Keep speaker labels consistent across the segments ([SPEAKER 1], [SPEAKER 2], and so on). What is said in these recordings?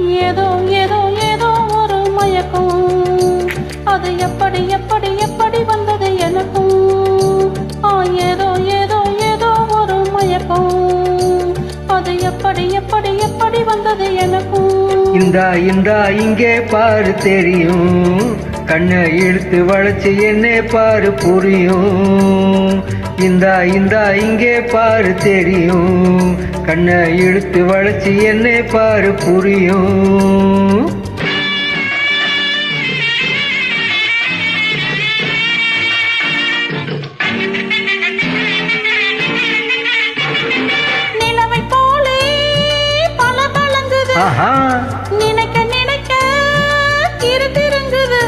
[SPEAKER 1] ஏதோ ஏதோ ஏதோ ஒரு மயக்கம், அது எப்படி எப்படி எப்படி வந்தது எனக்கும். ஏதோ ஏதோ ஏதோ ஒரு மயக்கம், அது எப்படி எப்படி எப்படி வந்தது எனக்கும்.
[SPEAKER 2] இந்தா இந்தா இங்கே பாரு தெரியும், கண்ணை இழுத்து வளைச்சு என்னை பாரு புரியும். இந்தா இந்தா இங்கே பாரு தெரியும், கண்ணை இழுத்து வளைச்சு என்னை பாரு புரியும்.
[SPEAKER 1] நிலவை போலே பல பழங்குது, நினைக்க நினைக்க திருங்குது.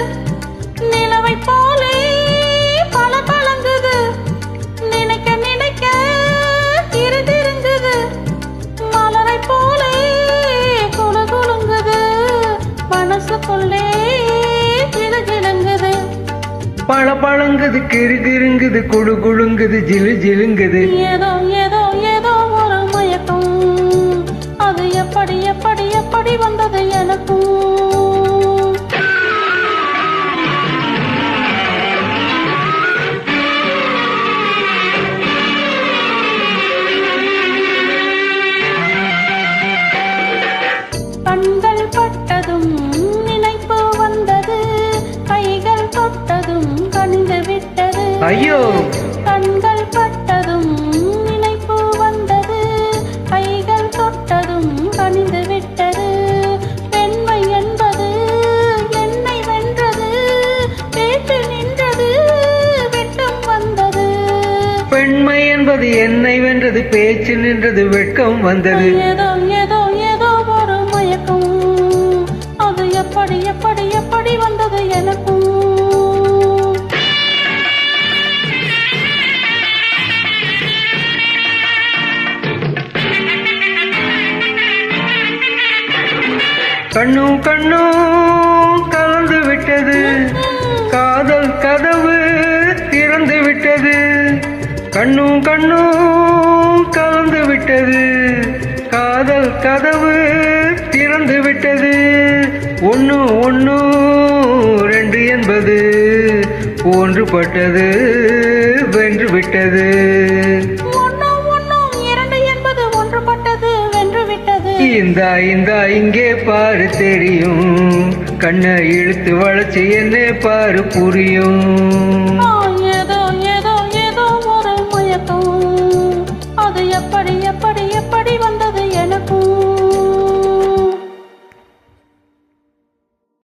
[SPEAKER 1] நிலவை போலே பல பழங்குது, நினைக்க நினைக்க திருங்குது. மலரை போலே குழு குழுங்குது, மனசுக்குள்ளே ஜிலு ஜிலுங்குது.
[SPEAKER 2] பழ பழங்குது கிரு கிருங்குது குழு குழுங்குது ஜிலு ஜிலுங்குது.
[SPEAKER 1] ஏதோ ஏதோ ஏதோ ஒரு மயக்கம், அது எப்படி எப்படி எப்படி வந்தது எனக்கும். கண்கள் பட்டதும் நினைப்பு வந்தது, கைகள் தொட்டதும் கனிந்து விட்டது.
[SPEAKER 2] ஐயோ,
[SPEAKER 1] கண்கள் பட்டதும் நினைப்பு வந்தது, கைகள் தொட்டதும் கனிந்து விட்டது. பெண்மை என்பது என்னை வென்றது, பேச்சு நின்றது வெட்கம் வந்தது.
[SPEAKER 2] பெண்மை என்பது என்னை வென்றது, பேச்சு நின்றது வெட்கம் வந்தது.
[SPEAKER 1] ஏதோ ஏதோ ஏதோ ஒரு மயக்கம், அது எப்படி எப்படி எப்படி வந்தது எனக்கும்.
[SPEAKER 2] கண்ணும் கண்ணும் கலந்து விட்டது, காதல் கதவு திறந்து விட்டது. கண்ணும் கண்ணும் கலந்து விட்டது, காதல் கதவு திறந்து விட்டது. ஒன்னு ஒன்னு ரெண்டு என்பது ஒன்றுபட்டது வென்று விட்டது. இந்தா இந்தா இங்கே பாரு தெரியும், கண்ணை இழுத்து வளைச்சு என்னை பாரு புரியும்.